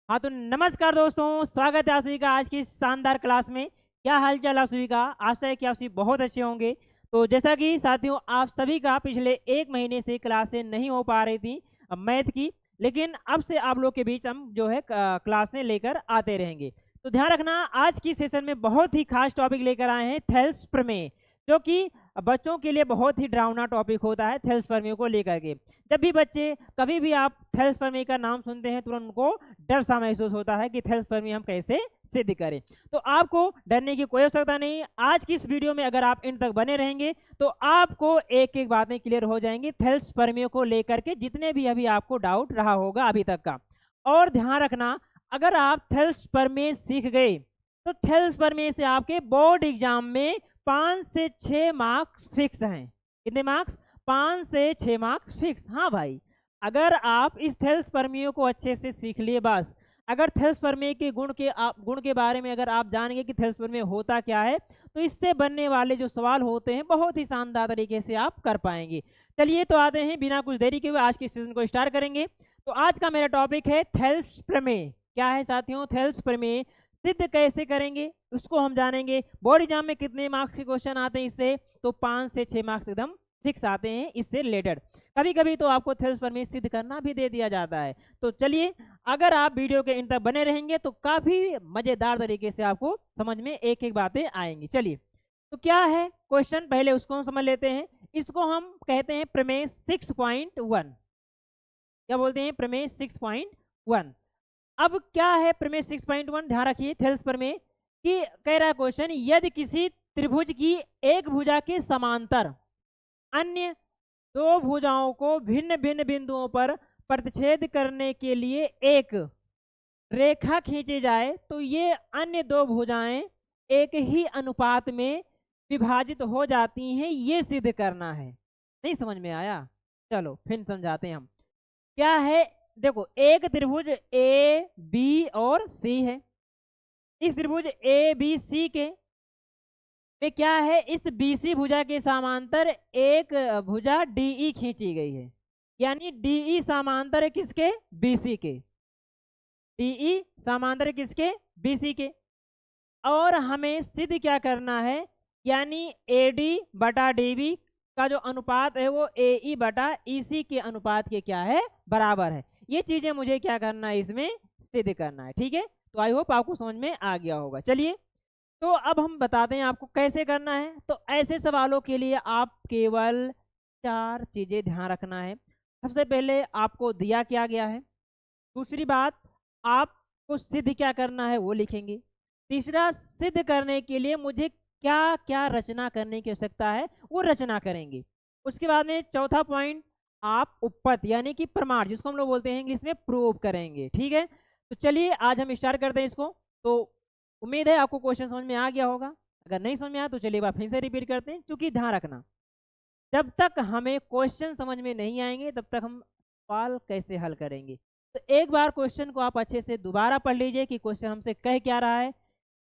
हाँ तो नमस्कार दोस्तों, स्वागत है आप सभी का आज की इस शानदार क्लास में। क्या हाल चाल आप सभी का? आशा है कि आप सभी बहुत अच्छे होंगे। तो जैसा कि साथियों आप सभी का पिछले एक महीने से क्लासें नहीं हो पा रही थी मैथ की, लेकिन अब से आप लोग के बीच हम जो है क्लासें लेकर आते रहेंगे। तो ध्यान रखना, आज की सेशन में बहुत ही खास टॉपिक लेकर आए हैं, थेल्स प्रमेय, जो कि बच्चों के लिए बहुत ही डरावना टॉपिक होता है। थेल्स प्रमेय को लेकर के जब भी बच्चे कभी भी आप थेल्स प्रमेय का नाम सुनते हैं तुरंत उनको डर सा महसूस होता है कि थेल्स प्रमेय हम कैसे सिद्ध करें। तो आपको डरने की कोई आवश्यकता नहीं। आज की इस वीडियो में अगर आप इन तक बने रहेंगे तो आपको एक एक बातें क्लियर हो जाएंगी थेल्स प्रमेय को लेकर के, जितने भी अभी आपको डाउट रहा होगा अभी तक का। और ध्यान रखना, अगर आप थेल्स प्रमेय सीख गए तो थेल्स प्रमेय से आपके बोर्ड एग्जाम में 5 से 6 मार्क्स फिक्स हैं। कितने मार्क्स? 5 से 6 मार्क्स फिक्स। हाँ भाई, अगर आप इस थेल्स प्रमेय को अच्छे से सीख लिए, बस अगर थेल्स प्रमेय के गुण के बारे में अगर आप जान गए कि थेल्स प्रमेय होता क्या है, तो इससे बनने वाले जो सवाल होते हैं बहुत ही शानदार तरीके से आप कर पाएंगे। चलिए तो आते हैं, बिना कुछ देरी के हुए आज के सेशन को स्टार्ट करेंगे। तो आज का मेरा टॉपिक है थेल्स प्रमेय। क्या है साथियों? थेल्स प्रमेय सिद्ध कैसे करेंगे उसको हम जानेंगे। बोर्ड एग्जाम में कितने मार्क्स के क्वेश्चन आते हैं इससे? तो 5 से 6 मार्क्स एकदम फिक्स आते हैं इससे रिलेटेड। कभी कभी तो आपको थेल्स प्रमेय सिद्ध करना भी दे दिया जाता है। तो चलिए, अगर आप वीडियो के इन तक बने रहेंगे तो काफी मजेदार तरीके से आपको समझ में एक एक बातें आएंगी। चलिए, तो क्या है क्वेश्चन, पहले उसको हम समझ लेते हैं। इसको हम कहते हैं प्रमेय 6.1। क्या बोलते हैं? प्रमेय 6.1। अब क्या है प्रमेय 6.1? ध्यान रखिए, थेल्स प्रमेय कि कह रहा है क्वेश्चन, यदि किसी त्रिभुज की एक भुजा के समांतर अन्य दो भुजाओं को भिन्न भिन्न बिंदुओं पर प्रतिच्छेद करने के लिए एक रेखा खींची जाए तो ये अन्य दो भुजाएं एक ही अनुपात में विभाजित हो जाती हैं, ये सिद्ध करना है। नहीं समझ में आया? चलो फिर समझाते हैं हम। क्या है? देखो, एक त्रिभुज ए बी और सी है। इस त्रिभुज ए बी सी के में क्या है, इस बीसी भुजा के समांतर एक भुजा डीई खींची गई है। यानी डीई समांतर है किसके? बीसी के। डीई समांतर है किसके? बीसी के। और हमें सिद्ध क्या करना है, यानी एडी बटा डीबी का जो अनुपात है वो एई बटा ईसी के अनुपात के क्या है? बराबर है। ये चीजें मुझे क्या करना है, इसमें सिद्ध करना है। ठीक है, तो आई होप आपको समझ में आ गया होगा। चलिए, तो अब हम बताते हैं आपको कैसे करना है। तो ऐसे सवालों के लिए आप केवल 4 चीजें ध्यान रखना है। सबसे पहले आपको दिया क्या गया है। दूसरी बात, आपको सिद्ध क्या करना है वो लिखेंगे। तीसरा, सिद्ध करने के लिए मुझे क्या क्या रचना करने की आवश्यकता है वो रचना करेंगे। उसके बाद में चौथा पॉइंट, आप उपपत्ति यानी कि प्रमाण, जिसको हम लोग बोलते हैं इंग्लिश में, प्रूव करेंगे। ठीक है, तो चलिए आज हम स्टार्ट करते हैं इसको। तो उम्मीद है आपको क्वेश्चन समझ में आ गया होगा। अगर नहीं समझ में आया तो चलिए एक बार फिर से रिपीट करते हैं, क्योंकि ध्यान रखना, जब तक हमें क्वेश्चन समझ में नहीं आएंगे तब तक हम सवाल कैसे हल करेंगे। तो एक बार क्वेश्चन को आप अच्छे से दोबारा पढ़ लीजिए कि क्वेश्चन हमसे कह क्या रहा है।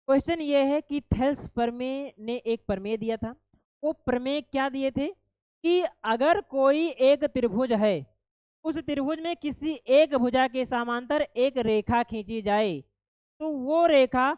क्वेश्चन ये है कि थेल्स प्रमेय ने एक प्रमेय दिया था। वो प्रमेय क्या दिए थे कि अगर कोई एक त्रिभुज है, उस त्रिभुज में किसी एक भुजा के समांतर एक रेखा खींची जाए तो वो रेखा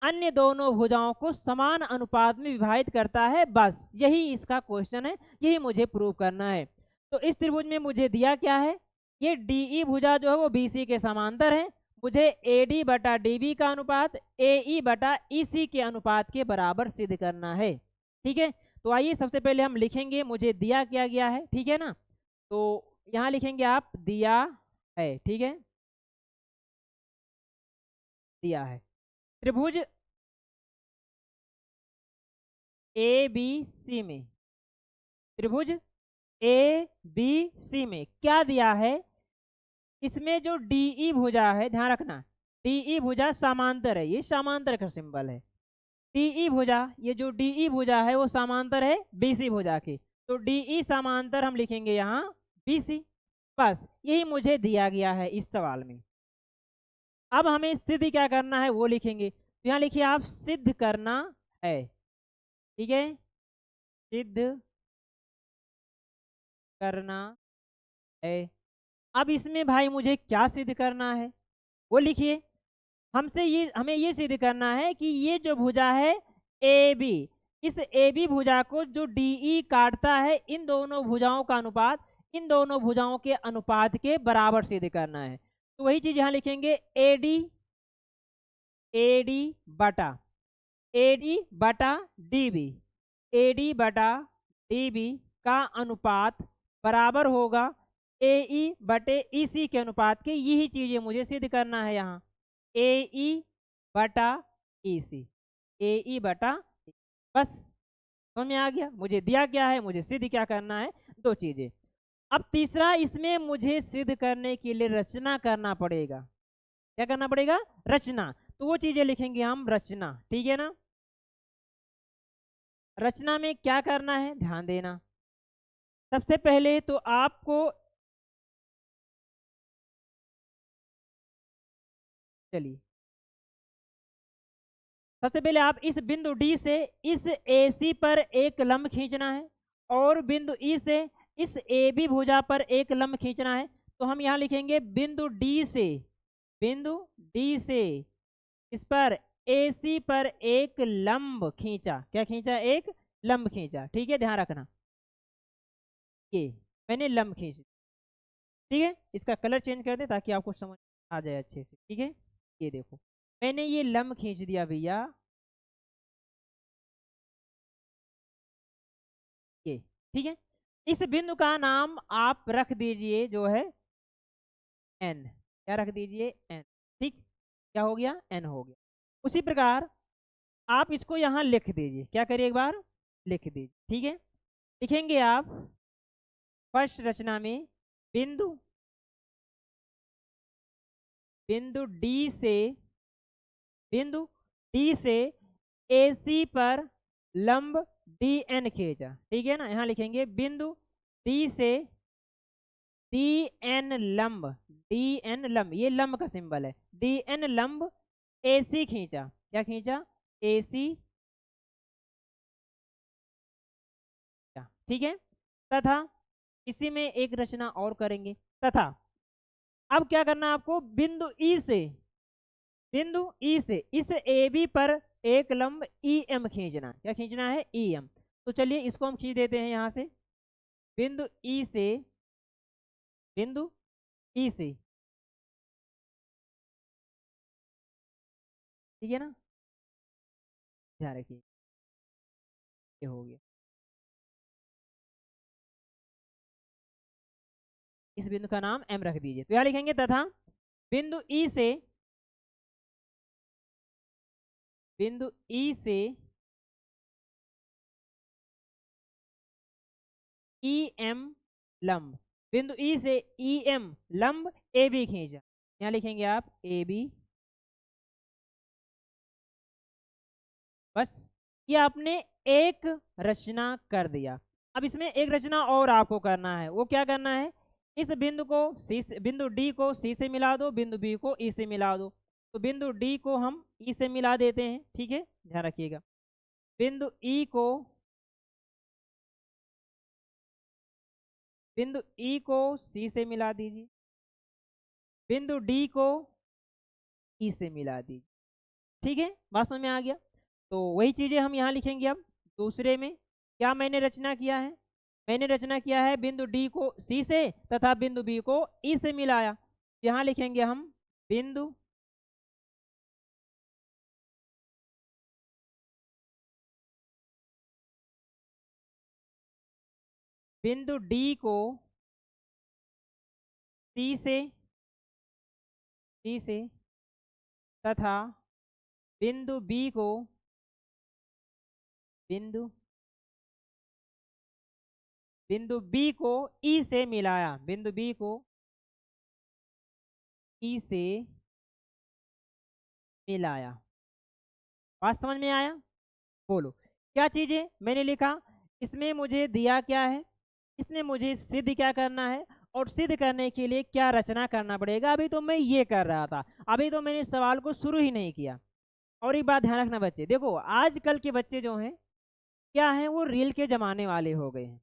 अन्य दोनों भुजाओं को समान अनुपात में विभाजित करता है। बस यही इसका क्वेश्चन है, यही मुझे प्रूव करना है। तो इस त्रिभुज में मुझे दिया क्या है, ये डीई भुजा जो है वो बीसी के समांतर है। मुझे एडी बटा डीबी का अनुपात एई बटा ईसी के अनुपात के बराबर सिद्ध करना है। ठीक है, तो आइए सबसे पहले हम लिखेंगे मुझे दिया क्या गया है। ठीक है ना, तो यहाँ लिखेंगे आप दिया है। ठीक है, दिया है त्रिभुज ए बी सी में, त्रिभुज ए बी सी में क्या दिया है, इसमें जो डीई भुजा है, ध्यान रखना, डीई भुजा समांतर है, ये समांतर का सिंबल है। डीई भुजा, ये जो डीई भुजा है वो समांतर है बीसी भुजा के। तो डीई समांतर हम लिखेंगे यहाँ बीसी। बस यही मुझे दिया गया है इस सवाल में। अब हमें सिद्ध क्या करना है वो लिखेंगे। तो यहाँ लिखिए आप, सिद्ध करना है। ठीक है, सिद्ध करना है। अब इसमें भाई मुझे क्या सिद्ध करना है, वो लिखिए। हमें ये सिद्ध करना है कि ये जो भुजा है ए बी, इस ए बी भुजा को जो डी ई काटता है, इन दोनों भुजाओं का अनुपात इन दोनों भुजाओं के अनुपात के बराबर सिद्ध करना है। तो वही चीज यहाँ लिखेंगे, ए डी बटा डी बी, ए डी बटा डी बी का अनुपात बराबर होगा ए ई बटे ई सी के अनुपात के। यही चीजें मुझे सिद्ध करना है यहाँ, ए ई बटा ई सी, ए ई बटा, बस समझ में आ गया। मुझे दिया क्या है, मुझे सिद्ध क्या करना है, दो चीजें। अब तीसरा, इसमें मुझे सिद्ध करने के लिए रचना करना पड़ेगा। क्या करना पड़ेगा, रचना। तो वो चीजें लिखेंगे हम, रचना, ठीक है ना। रचना में क्या करना है, ध्यान देना। सबसे पहले तो आपको, चलिए सबसे पहले आप इस बिंदु डी से इस ए सी पर एक लंब खींचना है, और बिंदु ई से इस ए बी भुजा पर एक लंब खींचना है। तो हम यहाँ लिखेंगे बिंदु डी से इस पर ए सी पर एक लंब खींचा। क्या खींचा, एक लंब खींचा, ठीक है, ध्यान रखना। ये मैंने लंब खींच, ठीक है। इसका कलर चेंज कर दे ताकि आपको समझ आ जाए अच्छे से, ठीक है। ये देखो, मैंने ये लंब खींच दिया भैया, ये, ठीक है। इस बिंदु का नाम आप रख दीजिए जो है एन। क्या रख दीजिए, एन, ठीक। क्या हो गया, एन हो गया। उसी प्रकार आप इसको यहाँ लिख दीजिए। क्या करिए, एक बार लिख दीजिए, ठीक है। लिखेंगे आप फर्स्ट रचना में बिंदु बिंदु डी से ए सी पर लंब डी एन खींचा, ठीक है ना। यहाँ लिखेंगे बिंदु डी से डी एन लंब, ये लंब का सिंबल है, डी एन लंब ए सी खींचा। क्या खींचा, ए सी, ठीक है। तथा इसी में एक रचना और करेंगे। तथा अब क्या करना है आपको, बिंदु ई से इस ए बी पर एक लंब ई एम खींचना। क्या खींचना है, ई एम। तो चलिए इसको हम खींच देते हैं यहाँ से, बिंदु ई से, ठीक है ना, ध्यान रखिए। ये हो गया, इस बिंदु का नाम एम रख दीजिए। तो यहाँ लिखेंगे तथा बिंदु ई से ई एम लंब, बिंदु ई से ई एम लंब ए बी खींचा। यहाँ लिखेंगे आप ए बी, बस ये आपने एक रचना कर दिया। अब इसमें एक रचना और आपको करना है। वो क्या करना है, इस बिंदु डी को सी से मिला दो, बिंदु बी को ई से मिला दो। तो बिंदु डी को हम ई से मिला देते हैं, ठीक है, ध्यान रखिएगा। बिंदु ई को सी से मिला दीजिए, बिंदु डी को ई से मिला दीजिए, ठीक है। बात समझ में आ गया। तो वही चीजें हम यहाँ लिखेंगे। अब दूसरे में क्या मैंने रचना किया है, मैंने रचना किया है बिंदु डी को सी से तथा बिंदु बी को ई से मिलाया। यहाँ लिखेंगे हम बिंदु डी को सी से तथा बिंदु बी को बिंदु बी को ई से मिलाया, बिंदु बी को ई से मिलाया। बात समझ में आया, बोलो क्या चीजें मैंने लिखा। इसमें मुझे दिया क्या है, इसमें मुझे सिद्ध क्या करना है, और सिद्ध करने के लिए क्या रचना करना पड़ेगा। अभी तो मैं ये कर रहा था, अभी तो मैंने सवाल को शुरू ही नहीं किया। और एक बात ध्यान रखना बच्चे, देखो आजकल के बच्चे जो हैं क्या है, वो रील के जमाने वाले हो गए हैं।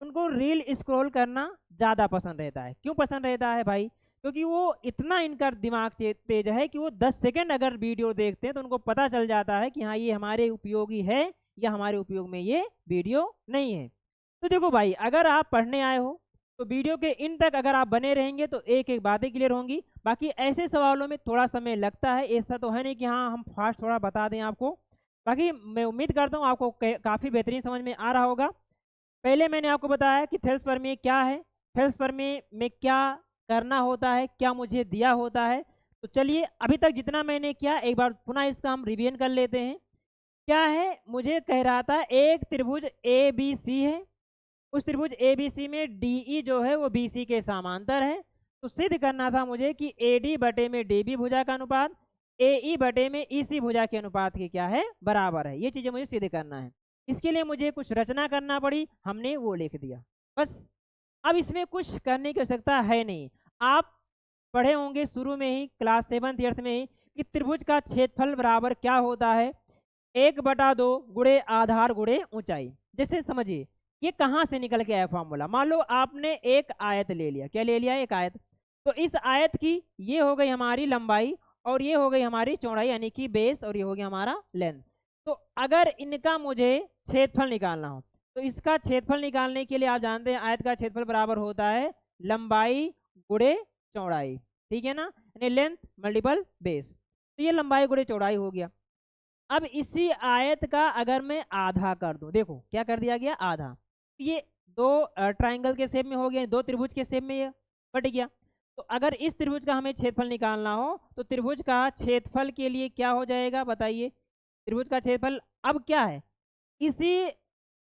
उनको रील स्क्रॉल करना ज़्यादा पसंद रहता है। क्यों पसंद रहता है भाई, क्योंकि वो इतना इनका दिमाग तेज है कि वो 10 सेकंड अगर वीडियो देखते हैं तो उनको पता चल जाता है कि हाँ ये हमारे उपयोगी है या हमारे उपयोग में ये वीडियो नहीं है। तो देखो भाई, अगर आप पढ़ने आए हो तो वीडियो के इन तक अगर आप बने रहेंगे तो एक एक बातें क्लियर होंगी। बाकी ऐसे सवालों में थोड़ा समय लगता है, ऐसा तो है नहीं कि हाँ हम फास्ट थोड़ा बता दें आपको। बाकी मैं उम्मीद करता हूँ आपको काफ़ी बेहतरीन समझ में आ रहा होगा। पहले मैंने आपको बताया कि थेल्स प्रमेय क्या है, थेल्स प्रमेय में क्या करना होता है, क्या मुझे दिया होता है। तो चलिए अभी तक जितना मैंने किया एक बार पुनः इसका हम रिवीजन कर लेते हैं। क्या है, मुझे कह रहा था एक त्रिभुज ए बी सी है, उस त्रिभुज ए बी सी में डी ई जो है वो बी सी के समांतर है। तो सिद्ध करना था मुझे कि ए डी बटे में डी बी भुजा का अनुपात ए ई बटे में ई सी भुजा के अनुपात के क्या है, बराबर है। ये चीज़ें मुझे सिद्ध करना है। इसके लिए मुझे कुछ रचना करना पड़ी, हमने वो लिख दिया बस। अब इसमें कुछ करने की आवश्यकता है नहीं। आप पढ़े होंगे शुरू में ही क्लास 7th में ही कि त्रिभुज का क्षेत्रफल बराबर क्या होता है, 1/2 गुणे आधार गुणे ऊंचाई। जैसे समझिए ये कहाँ से निकल के आया फॉर्मूला। मान लो आपने एक आयत ले लिया, क्या ले लिया, एक आयत। तो इस आयत की ये हो गई हमारी लंबाई और ये हो गई हमारी चौड़ाई यानी कि बेस, और ये हो गया हमारा लेंथ। तो अगर इनका मुझे क्षेत्रफल निकालना हो तो इसका क्षेत्रफल निकालने के लिए आप जानते हैं आयत का क्षेत्रफल बराबर होता है लंबाई गुणे चौड़ाई, ठीक है ना, यानी लेंथ मल्टीपल बेस। तो ये लंबाई गुणे चौड़ाई हो गया। अब इसी आयत का अगर मैं आधा कर दूं, देखो क्या कर दिया गया, आधा। ये दो ट्राइंगल के शेप में हो गया, दो त्रिभुज के शेप में ये बट गया। तो अगर इस त्रिभुज का हमें क्षेत्रफल निकालना हो तो त्रिभुज का क्षेत्रफल के लिए क्या हो जाएगा बताइए, त्रिभुज का क्षेत्रफल अब क्या है, इसी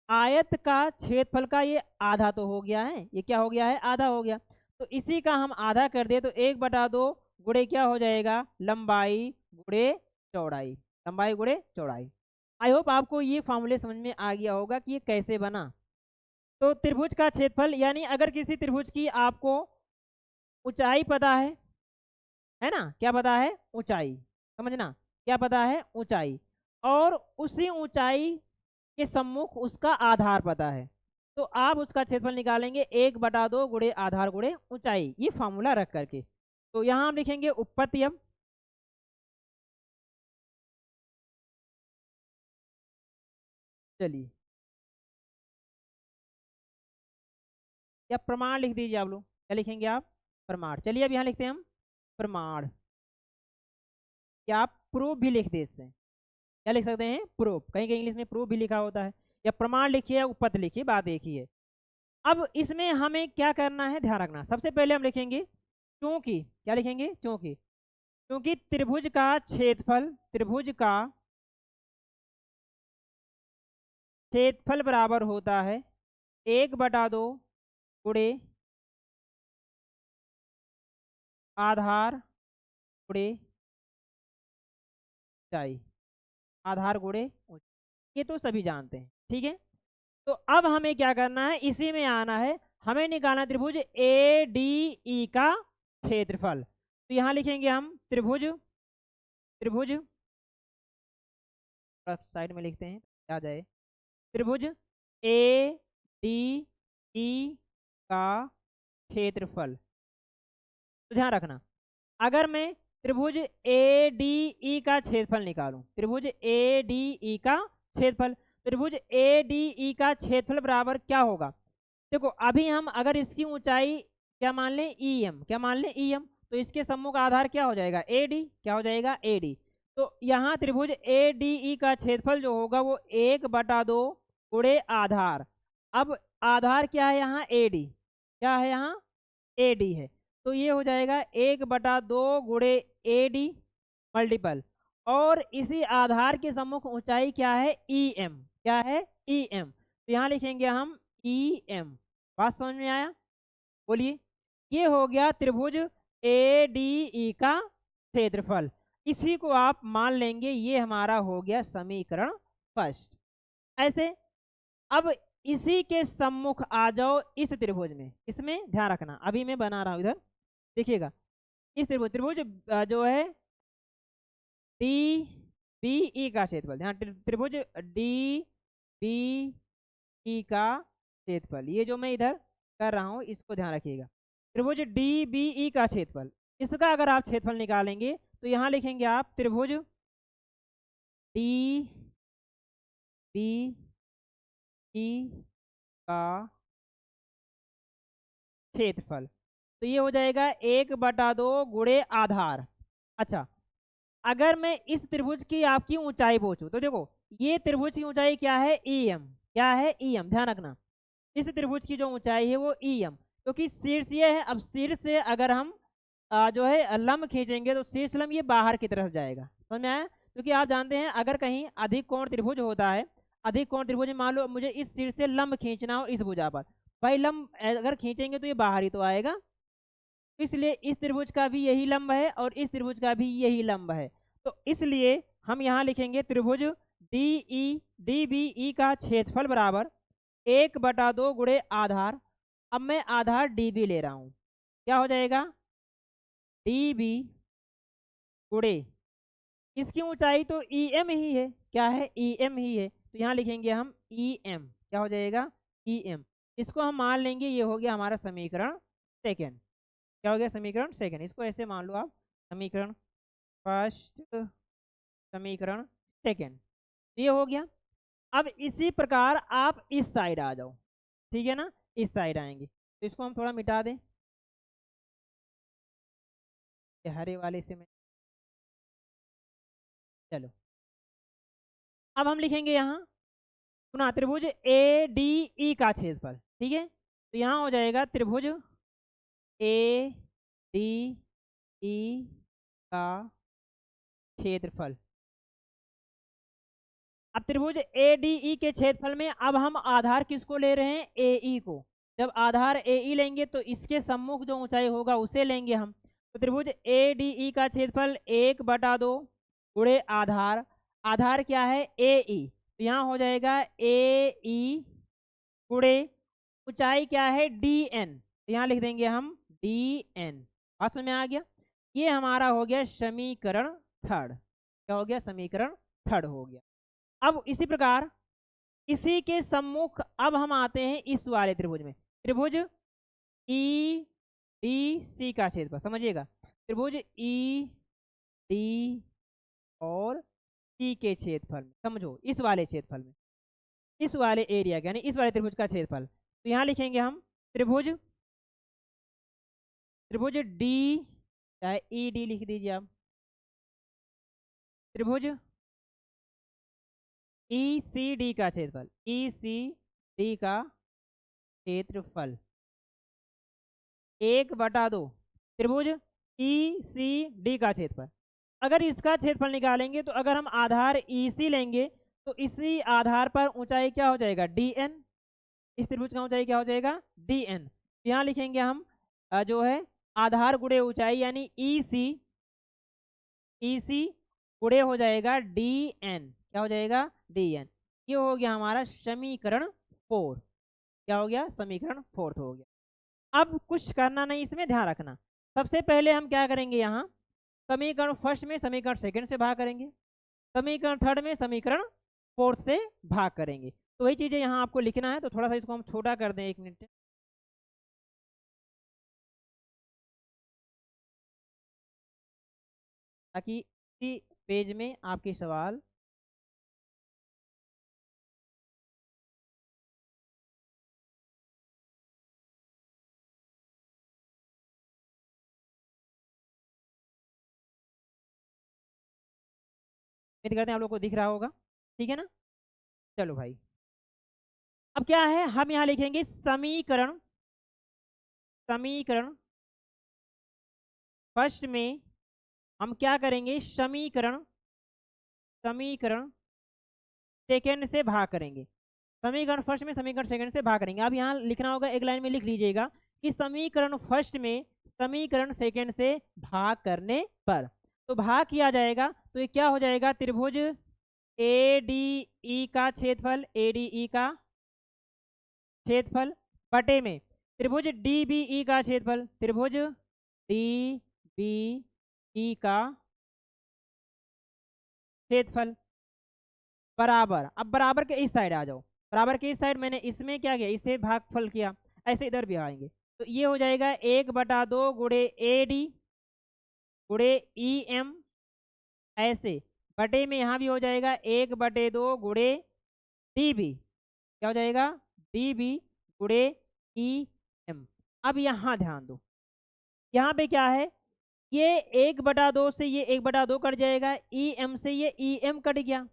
आयत का क्षेत्रफल का ये आधा तो हो गया है, ये क्या हो गया है, आधा हो गया। तो इसी का हम आधा कर दे तो 1/2 गुणे क्या हो जाएगा, लंबाई गुणे चौड़ाई, लंबाई गुणे चौड़ाई। आई होप आपको ये फॉर्मूले समझ में आ गया होगा कि ये कैसे बना। तो त्रिभुज का क्षेत्रफल यानी अगर किसी त्रिभुज की आपको ऊंचाई पता है ना, क्या पता है, ऊंचाई, समझना, क्या पता है, ऊंचाई, और उसी ऊंचाई के सम्मुख उसका आधार पता है, तो आप उसका क्षेत्रफल निकालेंगे 1/2 गुणे आधार गुणे ऊंचाई, ये फॉर्मूला रख करके। तो यहाँ हम लिखेंगे उपपत्तियम, चलिए, या प्रमाण लिख दीजिए आप लोग, क्या लिखेंगे आप, प्रमाण। चलिए अब यहाँ लिखते हैं हम प्रमाण, या आप प्रूफ भी लिख दे इससे, क्या लिख सकते हैं, प्रूफ, कहीं कहीं इंग्लिश में प्रूफ भी लिखा होता है, या प्रमाण लिखिए या उपपत्ति लिखिए, बात एक ही है। अब इसमें हमें क्या करना है, ध्यान रखना, सबसे पहले हम लिखेंगे क्योंकि, क्या लिखेंगे, क्योंकि, क्योंकि त्रिभुज का क्षेत्रफल, त्रिभुज का क्षेत्रफल बराबर होता है 1/2 गुणे आधार गुणे ऊंचाई, आधार गुणे ऊंचाई, ये तो सभी जानते हैं, ठीक है। तो अब हमें क्या करना है, इसी में आना है, हमें निकालना त्रिभुज ए डी ई का क्षेत्रफल। तो यहाँ लिखेंगे हम त्रिभुज, त्रिभुज साइड में लिखते हैं आ जाए, त्रिभुज ए डी ई का क्षेत्रफल। तो ध्यान रखना, अगर मैं त्रिभुज ए डी ई का क्षेत्रफल निकालूं, त्रिभुज ए डी ई का क्षेत्रफल, त्रिभुज ए डी ई का क्षेत्रफल बराबर क्या होगा, देखो अभी हम अगर इसकी ऊंचाई क्या मान लें, ई एम, क्या मान लें, ई एम, तो इसके सम्मुख आधार क्या हो जाएगा, ए डी, क्या हो जाएगा, ए डी। तो यहाँ त्रिभुज ए डी ई का क्षेत्रफल जो होगा वो 1/2 गुणे आधार। अब आधार क्या है यहाँ, ए डी, क्या है यहाँ, ए डी है, तो ये हो जाएगा 1/2 गुणे ए डी मल्टीपल, और इसी आधार के सम्मुख ऊंचाई क्या है, ई एम, क्या है, ई एम। तो यहाँ लिखेंगे हम ई एम। बात समझ में आया, बोलिए। ये हो गया त्रिभुज ए डी ई का क्षेत्रफल, इसी को आप मान लेंगे ये हमारा हो गया समीकरण फर्स्ट। ऐसे अब इसी के सम्मुख आ जाओ इस त्रिभुज में, इसमें ध्यान रखना, अभी मैं बना रहा हूं इधर, देखिएगा, इस त्रिभुज, त्रिभुज जो है डी बी ई का क्षेत्रफल, ध्यान, त्रिभुज डी बी ई का क्षेत्रफल, ये जो मैं इधर कर रहा हूँ इसको ध्यान रखिएगा, त्रिभुज डी बी ई का क्षेत्रफल, इसका अगर आप क्षेत्रफल निकालेंगे तो यहाँ लिखेंगे आप त्रिभुज डी बी ई का क्षेत्रफल, तो ये हो जाएगा 1/2 गुणे आधार। अच्छा, अगर मैं इस त्रिभुज की आपकी ऊंचाई पूछूं तो देखो ये त्रिभुज की ऊंचाई क्या है, EM, क्या है EM, ध्यान रखना इस त्रिभुज की जो ऊंचाई है वो EM, क्योंकि शीर्ष ये है। अब शीर्ष से अगर हम जो है लंब खींचेंगे तो शीर्ष लंब ये बाहर की तरफ जाएगा, समझ में आया। क्योंकि आप जानते हैं अगर कहीं अधिक कोण त्रिभुज होता है, अधिक कोण त्रिभुज में मान लो मुझे इस शीर्ष से लंब खींचना हो इस भुजा पर, भाई लंब अगर खींचेंगे तो ये बाहर ही तो आएगा, इसलिए इस त्रिभुज का भी यही लंब है और इस त्रिभुज का भी यही लंब है। तो इसलिए हम यहाँ लिखेंगे त्रिभुज डी बी ई का क्षेत्रफल बराबर 1/2 गुणे आधार। अब मैं आधार DB ले रहा हूँ, क्या हो जाएगा DB गुणे इसकी ऊंचाई तो EM ही है, क्या है EM ही है, तो यहाँ लिखेंगे हम EM, क्या हो जाएगा EM। इसको हम मान लेंगे ये हो गया हमारा समीकरण सेकेंड, क्या हो गया समीकरण सेकेंड, इसको ऐसे मान लो आप समीकरण फर्स्ट, समीकरण सेकेंड, ये हो गया। अब इसी प्रकार आप इस साइड आ जाओ, ठीक है ना, इस साइड आएंगे तो इसको हम थोड़ा मिटा दें, हरे वाले से मैं, चलो अब हम लिखेंगे यहाँ सुना त्रिभुज ADE का क्षेत्रफल, ठीक है, तो यहाँ हो जाएगा त्रिभुज ADE का क्षेत्रफल। अब त्रिभुज ADE के क्षेत्रफल में अब हम आधार किसको ले रहे हैं, AE को। जब आधार AE लेंगे तो इसके सम्मुख जो ऊंचाई होगा उसे लेंगे हम, तो त्रिभुज ADE का क्षेत्रफल 1/2 गुणे आधार, आधार क्या है AE, तो यहाँ हो जाएगा AE गुणे ऊंचाई क्या है DN, तो यहाँ लिख देंगे हम DN। बात समझ में आ गया, ये हमारा हो गया समीकरण थर्ड, क्या हो गया समीकरण थर्ड हो गया। अब इसी प्रकार इसी के सम्मुख अब हम आते हैं इस वाले त्रिभुज में, त्रिभुज EDC का क्षेत्रफल, समझिएगा त्रिभुज ED और C के क्षेत्रफल में, समझो इस वाले क्षेत्रफल में, इस वाले एरिया यानी इस वाले त्रिभुज का क्षेत्रफल, तो यहाँ लिखेंगे हम त्रिभुज D, चाहे ED लिख दीजिए आप, त्रिभुज ECD का क्षेत्रफल, ECD का क्षेत्रफल 1/2 त्रिभुज ECD का क्षेत्रफल। अगर इसका क्षेत्रफल निकालेंगे तो अगर हम आधार EC लेंगे तो इसी आधार पर ऊंचाई क्या हो जाएगा DN, इस त्रिभुज का ऊंचाई क्या हो जाएगा DN, यहाँ लिखेंगे हम जो है आधार गुणे ऊंचाई यानी EC गुणे हो जाएगा DN, क्या हो जाएगा DN। ये हो गया हमारा समीकरण 4, क्या हो गया समीकरण 4 हो गया। अब कुछ करना नहीं, इसमें ध्यान रखना, सबसे पहले हम क्या करेंगे यहाँ समीकरण फर्स्ट में समीकरण सेकंड से भाग करेंगे, समीकरण थर्ड में समीकरण फोर्थ से भाग करेंगे, तो वही चीजें यहाँ आपको लिखना है। तो थोड़ा सा इसको हम छोटा कर दें 1 मिनट, ताकि इसी पेज में आपके सवाल उम्मीद करते हैं आप लोग को दिख रहा होगा, ठीक है ना। चलो भाई, अब क्या है हम यहाँ लिखेंगे समीकरण, समीकरण फर्स्ट में हम क्या करेंगे समीकरण, समीकरण सेकेंड से भाग करेंगे, समीकरण फर्स्ट में समीकरण सेकंड से भाग करेंगे। अब यहाँ लिखना होगा, एक लाइन में लिख लीजिएगा कि समीकरण फर्स्ट में समीकरण सेकंड से भाग करने पर, तो भाग किया जाएगा तो ये क्या हो जाएगा त्रिभुज ADE का क्षेत्रफल, ADE का क्षेत्रफल बटे में त्रिभुज DBE का क्षेत्रफल, त्रिभुज DBE का क्षेत्रफल बराबर, अब बराबर के इस साइड आ जाओ, बराबर के इस साइड मैंने इसमें क्या किया इसे भागफल किया, ऐसे इधर भी आएंगे तो ये हो जाएगा 1/2 गुणे AD गुणे EM, ऐसे बटे में यहाँ भी हो जाएगा 1/2 गुणे DB, क्या हो जाएगा DB गुणे EM। अब यहाँ ध्यान दो, यहाँ पे क्या है, ये 1/2 से ये 1/2 कट जाएगा, EM से ये EM कट गया,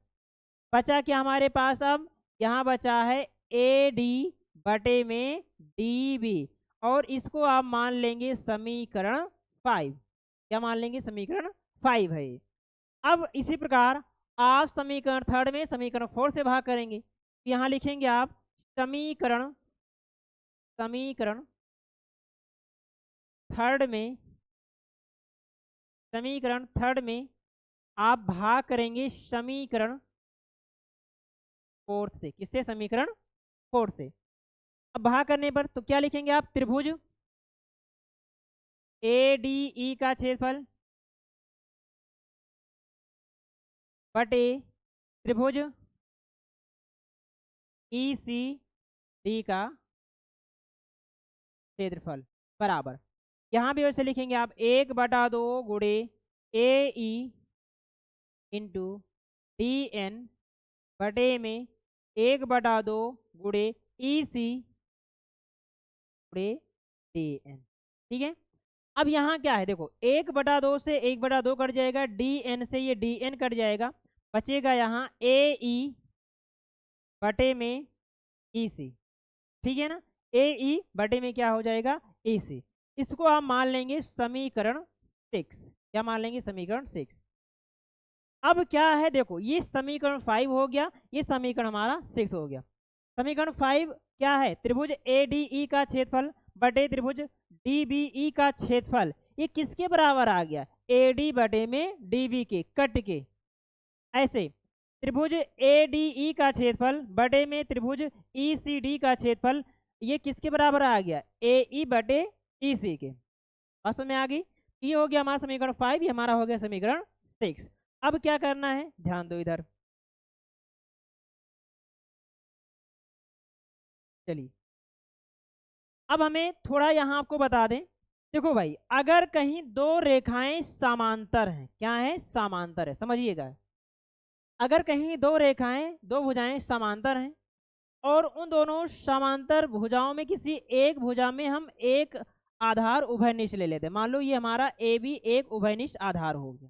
बचा क्या हमारे पास, अब यहाँ बचा है AD बटे में DB, और इसको आप मान लेंगे समीकरण 5। क्या मान लेंगे, समीकरण 5 है ये। अब इसी प्रकार आप समीकरण थर्ड में समीकरण 4 से भाग करेंगे, तो यहाँ लिखेंगे आप समीकरण समीकरण थर्ड में समीकरण थर्ड में आप भाग करेंगे समीकरण फोर्थ से। किससे, समीकरण फोर्थ से। अब भाग करने पर तो क्या लिखेंगे आप, त्रिभुज ADE का क्षेत्रफल बटे त्रिभुज ECD का क्षेत्रफल बराबर, यहाँ भी वैसे लिखेंगे आप 1/2 गुणे AE इंटू DN बटे में 1/2 गुणे EC गुणे DN। ठीक है, अब यहाँ क्या है, देखो 1/2 से 1/2 कट जाएगा, DN से ये DN कट जाएगा, बचेगा यहाँ AE बटे में EC। ठीक है ना, AE बटे में क्या हो जाएगा, EC। इसको आप मान लेंगे समीकरण 6। क्या मान लेंगे, समीकरण 6। अब क्या है, देखो ये समीकरण 5 हो गया, ये समीकरण हमारा 6 हो गया। समीकरण 5 क्या है, त्रिभुज ADE का क्षेत्रफल बटे त्रिभुज DBE का क्षेत्रफल, ये किसके बराबर आ गया, AD बटे में DB के, कट के। ऐसे त्रिभुज ADE का क्षेत्रफल बटे में त्रिभुज ECD का क्षेत्रफल, ये किसके बराबर आ गया, AE बटे EC के। बात समझ में आ गई, ये हो गया हमारा समीकरण 5, ये हमारा हो गया समीकरण 6। अब क्या करना है, ध्यान दो इधर, चलिए अब हमें थोड़ा यहाँ आपको बता दें। देखो भाई, अगर कहीं दो रेखाएं समांतर हैं, क्या है, समांतर है, समझिएगा। अगर कहीं दो रेखाएं, दो भुजाएं समांतर हैं और उन दोनों समांतर भुजाओं में किसी एक भुजा में हम एक आधार उभयनिष्ठ ले लेते हैं, मान लो ये हमारा AB एक उभयनिष्ठ आधार हो गया।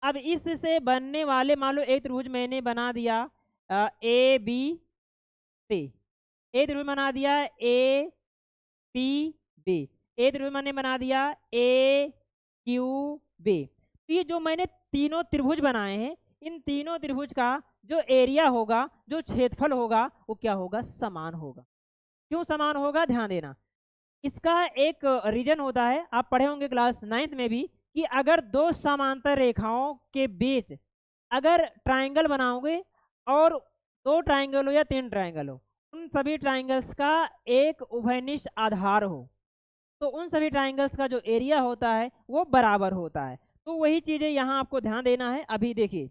अब इससे बनने वाले, मान लो एक त्रिभुज मैंने बना दिया ABC, एक त्रिभुज बना दिया APB, एक त्रिभुज मैंने बना दिया AQB। तो ये जो मैंने तीनों त्रिभुज बनाए हैं, इन तीनों त्रिभुज का जो एरिया होगा, जो क्षेत्रफल होगा, वो क्या होगा, समान होगा। क्यों समान होगा, ध्यान देना। इसका एक रीजन होता है, आप पढ़े होंगे क्लास 9th में भी, कि अगर दो समांतर रेखाओं के बीच अगर ट्राइंगल बनाओगे और दो ट्राइंगल हो या तीन ट्राइंगल हो, उन सभी ट्राइंगल्स का एक उभयनिष्ठ आधार हो, तो उन सभी ट्राइंगल्स का जो एरिया होता है वो बराबर होता है। तो वही चीजें यहाँ आपको ध्यान देना है। अभी देखिए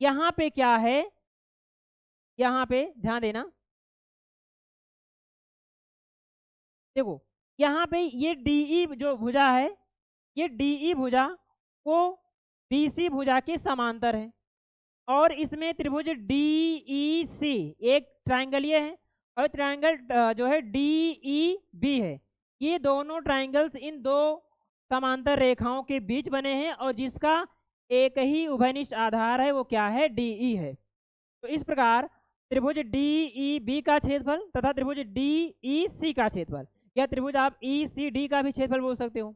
यहाँ पे क्या है, यहाँ पे ध्यान देना, देखो यहाँ पे ये DE जो भुजा है, ये DE भुजा वो BC भुजा के समांतर है, और इसमें त्रिभुज DEC एक ट्राइंगल ये है, और ट्राइंगल जो है DEB है। ये दोनों ट्राइंगल्स इन दो समांतर रेखाओं के बीच बने हैं, और जिसका एक ही उभयनिष्ठ आधार है, वो क्या है, DE है। तो इस प्रकार त्रिभुज DEB का क्षेत्रफल तथा त्रिभुज DEC का क्षेत्रफल, या त्रिभुज आप ECD का भी क्षेत्रफल बोल सकते हो,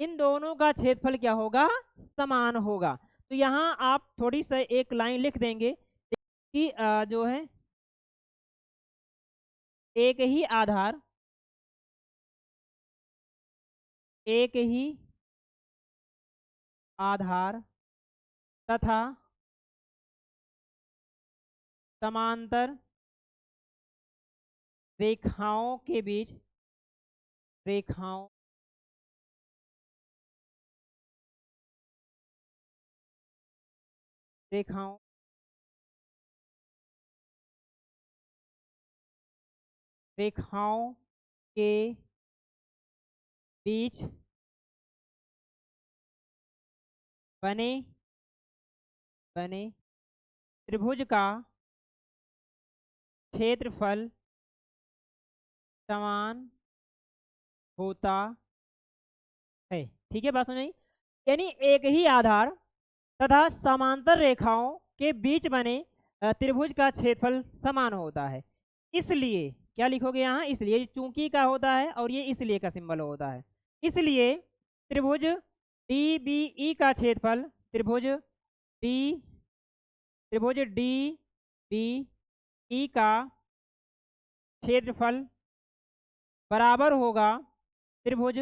इन दोनों का क्षेत्रफल क्या होगा, समान होगा। तो यहाँ आप थोड़ी सा एक लाइन लिख देंगे कि जो है एक ही आधार, एक ही आधार तथा समांतर रेखाओं के बीच, रेखाओं रेखाओं रेखाओं के बीच बने बने त्रिभुज का क्षेत्रफल समान होता है। ठीक है, बात समझ आई? यानी एक ही आधार तथा समांतर रेखाओं के बीच बने त्रिभुज का क्षेत्रफल समान होता है। इसलिए क्या लिखोगे यहाँ? इसलिए चूंकि का होता है और ये इसलिए का सिंबल होता है। इसलिए त्रिभुज डी बी ई का क्षेत्रफल डी त्रिभुज डी बी ई का क्षेत्रफल बराबर होगा त्रिभुज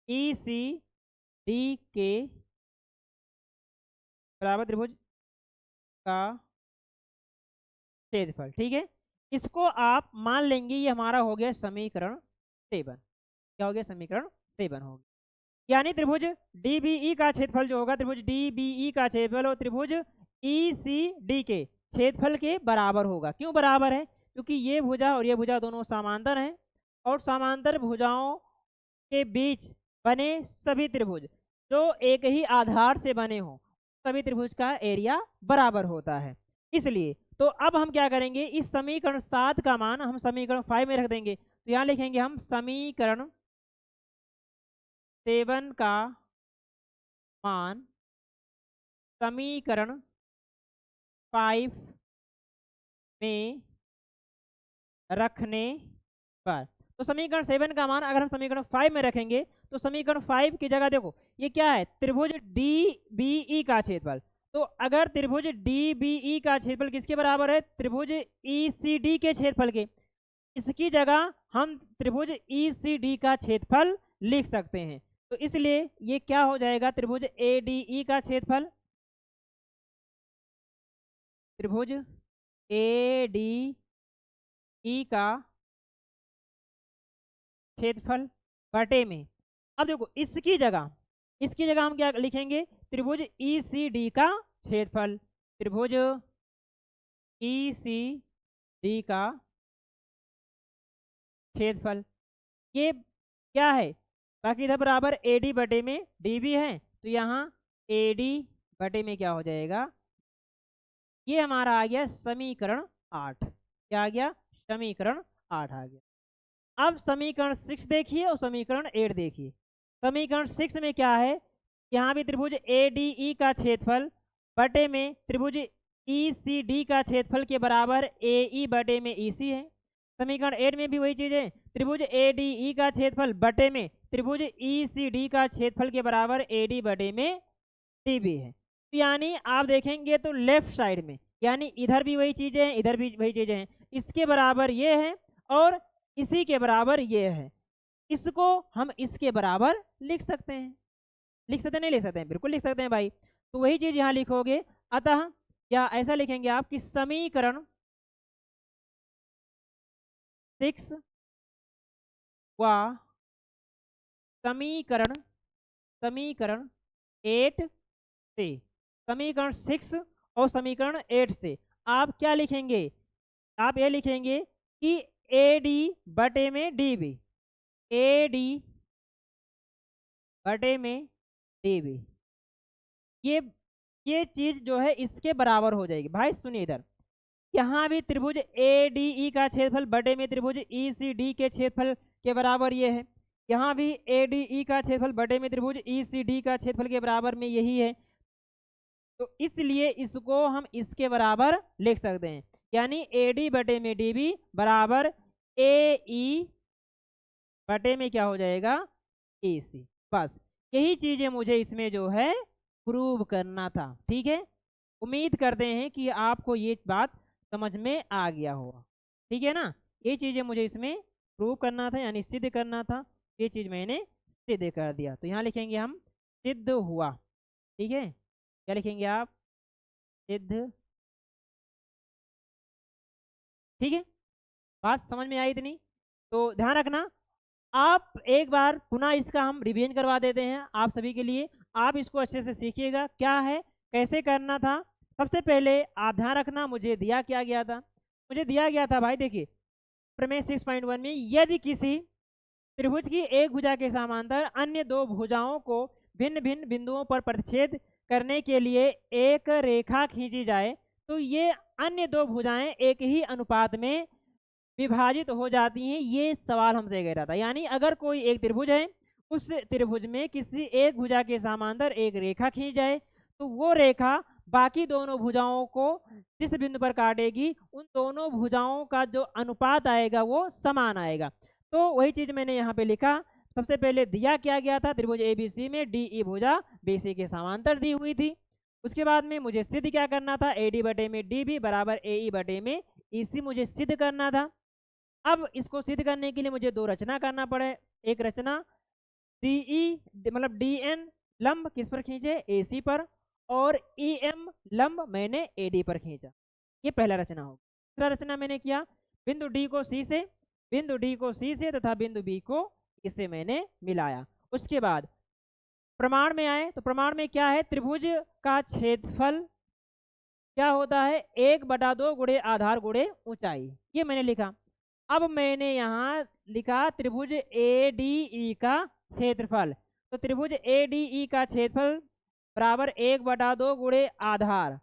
ई सी डी के बराबर त्रिभुज का क्षेत्रफल। ठीक है, इसको आप मान लेंगे ये हमारा हो गया समीकरण 7। क्या हो गया? समीकरण 7 हो गया। यानी त्रिभुज डीबीई का क्षेत्रफल जो होगा, त्रिभुज डीबीई का क्षेत्रफल और त्रिभुज ईसीडी के क्षेत्रफल के बराबर होगा। क्यों बराबर है? क्योंकि ये भुजा और ये भुजा दोनों समांतर हैं और समांतर भुजाओं के बीच बने सभी त्रिभुज जो एक ही आधार से बने हों, सभी त्रिभुज का एरिया बराबर होता है। इसलिए तो अब हम क्या करेंगे, इस समीकरण 7 का मान हम समीकरण 5 में रख देंगे। तो यहाँ लिखेंगे हम समीकरण 7 का मान समीकरण 5 में रखने पर। तो समीकरण 7 का मान अगर हम समीकरण 5 में रखेंगे तो समीकरण 5 की जगह देखो ये क्या है, त्रिभुज डी बी ई का क्षेत्रफल। तो अगर त्रिभुज डी बी ई का क्षेत्रफल किसके बराबर है? त्रिभुज ई सी डी के क्षेत्रफल के। इसकी जगह हम त्रिभुज ई सी डी का क्षेत्रफल लिख सकते हैं। तो इसलिए ये क्या हो जाएगा? त्रिभुज ए डी ई का क्षेत्रफल, त्रिभुज ए डी ई का क्षेत्रफल बटे में। अब देखो इसकी जगह हम क्या लिखेंगे? त्रिभुज ई सी डी का क्षेत्रफल, त्रिभुज ई सी डी का क्षेत्रफल। ये क्या है? बाकी इधर बराबर ए डी बटे में डी भी है, तो यहाँ ए डी बटे में क्या हो जाएगा? ये हमारा आ गया समीकरण 8। क्या आ गया? समीकरण 8 आ गया। अब समीकरण 6 देखिए और समीकरण 8 देखिए। समीकरण 6 में क्या है? यहाँ भी त्रिभुज ए डी ई का क्षेत्रफल बटे में त्रिभुज ई सी डी का क्षेत्रफल के बराबर ए ई बटे में ई सी है। समीकरण 8 में भी वही चीज है, त्रिभुज ए डी ई का क्षेत्रफल बटे में त्रिभुज ई सी डी का क्षेत्रफल के बराबर ए डी बटे में डी भी है। तो यानी आप देखेंगे तो लेफ्ट साइड में यानी इधर भी वही चीजें हैं, इधर भी वही चीजें हैं, इसके बराबर ये है और इसी के बराबर ये है। इसको हम इसके बराबर लिख सकते हैं। लिख सकते नहीं लिख सकते हैं? बिल्कुल लिख सकते हैं भाई। तो वही चीज यहाँ लिखोगे। अतः या ऐसा लिखेंगे आप कि समीकरण 6 व समीकरण 8 से, समीकरण 6 और समीकरण 8 से आप क्या लिखेंगे? आप ये लिखेंगे कि ए डी बटे में डी बी, ए डी बटे में डी बी, ये चीज जो है इसके बराबर हो जाएगी। भाई सुनिए, इधर यहाँ भी त्रिभुज ए डी ई का क्षेत्रफल बटे में त्रिभुज ई सी डी के क्षेत्रफल के बराबर ये है। यहाँ भी ए डी ई का क्षेत्रफल बटे में त्रिभुज ई सी डी का क्षेत्रफल के बराबर में यही है। तो इसलिए इसको हम इसके बराबर लिख सकते हैं, यानी ए डी बटे में डी बी बराबर ए ई बटे में क्या हो जाएगा? ए सी। बस यही चीजें मुझे इसमें जो है प्रूव करना था। ठीक है, उम्मीद करते हैं कि आपको ये बात समझ में आ गया होगा। ठीक है ना, ये चीजें मुझे इसमें प्रूव करना था यानी सिद्ध करना था, ये चीज मैंने सिद्ध कर दिया। तो यहाँ लिखेंगे हम सिद्ध हुआ। ठीक है, क्या लिखेंगे आप? सिद्ध। ठीक है, बात समझ में आई इतनी? तो ध्यान रखना, आप एक बार पुनः इसका हम रिवीजन करवा देते हैं आप सभी के लिए। आप इसको अच्छे से सीखिएगा क्या है, कैसे करना था। सबसे पहले आप ध्यान रखना, मुझे दिया क्या गया था? मुझे दिया गया था भाई, देखिए प्रमेय 6.1 में यदि किसी त्रिभुज की एक भुजा के समांतर अन्य दो भुजाओं को भिन्न भिन्न बिंदुओं पर प्रतिच्छेद करने के लिए एक रेखा खींची जाए तो ये अन्य दो भुजाएं एक ही अनुपात में विभाजित हो जाती हैं। ये सवाल हमसे कह रहा था, यानी अगर कोई एक त्रिभुज है, उस त्रिभुज में किसी एक भुजा के समांतर एक रेखा खींच जाए तो वो रेखा बाकी दोनों भुजाओं को जिस बिंदु पर काटेगी उन दोनों भुजाओं का जो अनुपात आएगा वो समान आएगा। तो वही चीज मैंने यहाँ पे लिखा। सबसे पहले दिया क्या गया था, त्रिभुज एबीसी में डीई भुजा बीसी के समांतर दी हुई थी। उसके बाद में मुझे सिद्ध क्या करना था, एडी बटे में डीबी बराबर एई बटे में ईसी मुझे सिद्ध करना था। अब इसको सिद्ध करने के लिए मुझे दो रचना करना पड़े। एक रचना डीई मतलब डीएन लंब किस पर खींचे, एसी पर, और ईएम लंब मैंने एडी पर खींचा। ये पहला रचना होगा। दूसरा रचना मैंने किया, बिंदु डी को सी से, बिंदु डी को सी से तथा बिंदु बी को इसे मैंने मिलाया। उसके बाद प्रमाण में आए तो प्रमाण में क्या है, त्रिभुज का क्षेत्रफल क्या होता है, 1/2 गुणे आधार गुणे ऊंचाई। ये मैंने लिखा। अब मैंने यहाँ लिखा त्रिभुज एडीई का क्षेत्रफल। तो त्रिभुज एडीई का क्षेत्रफल बराबर 1/2 गुणे आधार।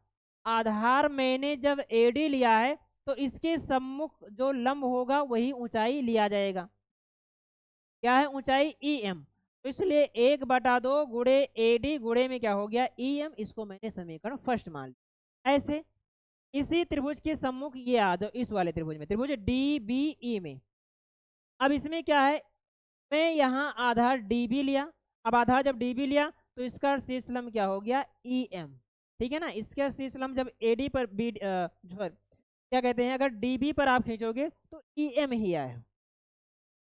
आधार मैंने जब एडी लिया है तो इसके सम्मुख जो लंब होगा वही ऊंचाई लिया जाएगा। क्या है ऊंचाई, ईएम। तो इसलिए 1/2 गुणे एडी गुणे में क्या हो गया, ईएम। इसको मैंने समीकरण फर्स्ट मान लिया। ऐसे इसी त्रिभुज के सम्मुख ये आ दो, इस वाले त्रिभुज में, त्रिभुज डीबीई में। अब इसमें क्या है, मैं यहाँ आधार डीबी लिया। अब आधार जब डीबी लिया तो इसका शीर्ष लंब क्या हो गया, ईएम। ठीक है ना, इसका शीर्ष लंब जब एडी पर बी क्या कहते हैं, अगर डीबी पर आप खींचोगे तो ईएम ही आए,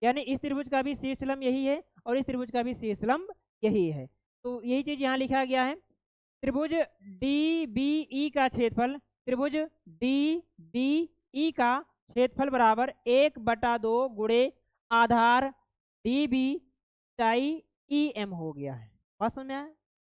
यानी इस त्रिभुज का भी शीर्ष लंब यही है और इस त्रिभुज का भी शीर्ष लंब यही है। तो यही चीज यहाँ लिखा गया है। त्रिभुज डीबीई का क्षेत्रफल, त्रिभुज डीबीई का क्षेत्रफल बराबर 1/2 गुणे आधार डीबी ऊंचाई ईएम हो गया है। बात समझ में आया,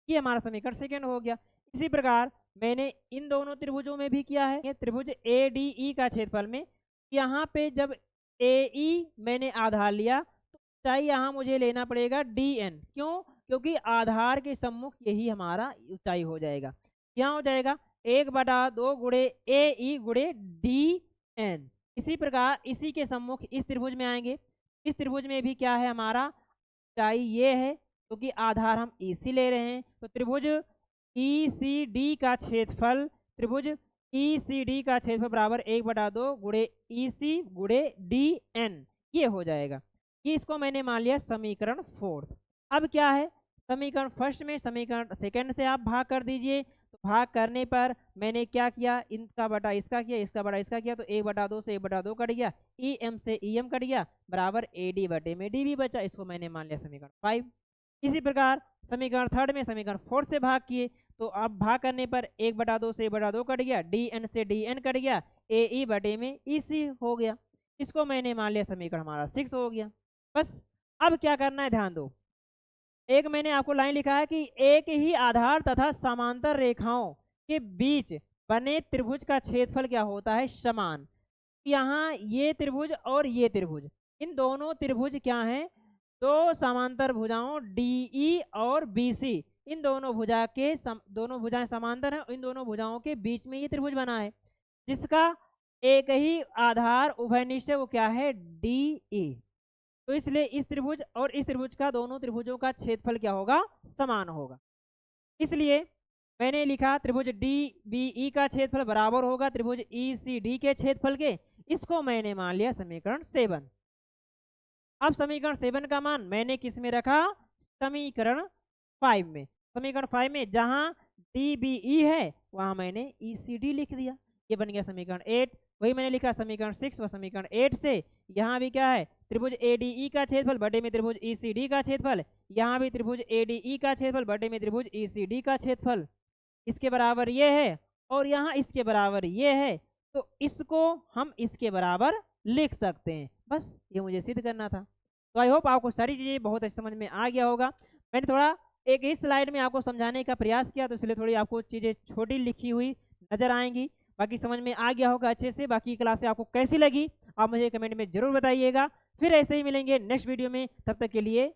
ये हमारा समीकरण सेकेंड हो गया। इसी प्रकार मैंने इन दोनों त्रिभुजों में भी किया है। त्रिभुज एडीई का क्षेत्रफल में यहाँ पे जब एई मैंने आधार लिया तो ऊंचाई यहाँ मुझे लेना पड़ेगा डीएन। क्यों, क्योंकि आधार के सम्मुख यही हमारा ऊंचाई हो जाएगा। क्या हो जाएगा, 1/2 गुणे एई गुणे डीएन। इसी प्रकार इसी के सम्मुख इस त्रिभुज में आएंगे। इस त्रिभुज में भी क्या है, हमारा ऊंचाई ये है क्योंकि आधार हम ईसी ले रहे हैं। तो त्रिभुज ईसीडी का क्षेत्रफल, त्रिभुज ईसीडी का क्षेत्रफल बराबर 1/2 गुणे ईसी गुणे डीएन, ये हो जाएगा। ये इसको मैंने मान लिया समीकरण फोर्थ। अब क्या है, समीकरण फर्स्ट में समीकरण सेकंड से आप भाग कर दीजिए। तो भाग करने पर मैंने क्या किया, इनका बटा इसका किया, इसका बटा इसका किया, तो 1/2 से 1/2 कट गया, ईएम से ईएम कट गया, बराबर एडी बटे में डीबी बचा। इसको मैंने मान लिया समीकरण 5। इसी प्रकार समीकरण थर्ड में समीकरण फोर्थ से भाग किए तो अब भाग करने पर 1/2 से 1/2 कट गया, डीएन से डीएन कट गया, एई बटे में ईसी हो गया। इसको मैंने मान लिया समीकरण हमारा 6 हो गया। बस अब क्या करना है, ध्यान दो। एक मैंने आपको लाइन लिखा है कि एक ही आधार तथा समांतर रेखाओं के बीच बने त्रिभुज का क्षेत्रफल क्या होता है, समान। यहाँ ये त्रिभुज और ये त्रिभुज, इन दोनों त्रिभुज क्या हैं, दो समांतर भुजाओं डीई और बीसी, इन दोनों भुजा के दोनों भुजाएं समांतर हैं। इन दोनों भुजाओं के बीच में ये त्रिभुज बना है जिसका एक ही आधार उभयनिष्ठ है, वो क्या है, डीई। तो इसलिए इस त्रिभुज और इस त्रिभुज का, दोनों त्रिभुजों का क्षेत्रफल क्या होगा, समान होगा। इसलिए मैंने लिखा त्रिभुज डीबीई का क्षेत्रफल बराबर होगा त्रिभुज ईसीडी के क्षेत्रफल के। इसको मैंने मान लिया समीकरण 7। अब समीकरण 7 का मान मैंने किस में रखा, समीकरण 5 में। समीकरण 5 में जहां डीबीई है वहां मैंने ईसीडी लिख दिया, ये बन गया समीकरण 8। वही मैंने लिखा समीकरण 6 व समीकरण 8 से। यहाँ भी क्या है, त्रिभुज एडीई का क्षेत्रफल बटे में त्रिभुज ईसीडी का क्षेत्रफल, यहाँ भी त्रिभुज एडीई का क्षेत्रफल बटे में त्रिभुज ईसीडी का क्षेत्रफल इसके बराबर ये है और यहाँ इसके बराबर ये है। तो इसको हम इसके बराबर लिख सकते हैं। बस ये मुझे सिद्ध करना था। तो आई होप आपको सारी चीज़ें बहुत अच्छी समझ में आ गया होगा। मैंने थोड़ा एक ही स्लाइड में आपको समझाने का प्रयास किया तो इसलिए थोड़ी आपको चीज़ें छोटी लिखी हुई नजर आएंगी। बाकी समझ में आ गया होगा अच्छे से। बाकी क्लास आपको कैसी लगी आप मुझे कमेंट में जरूर बताइएगा। फिर ऐसे ही मिलेंगे नेक्स्ट वीडियो में, तब तक के लिए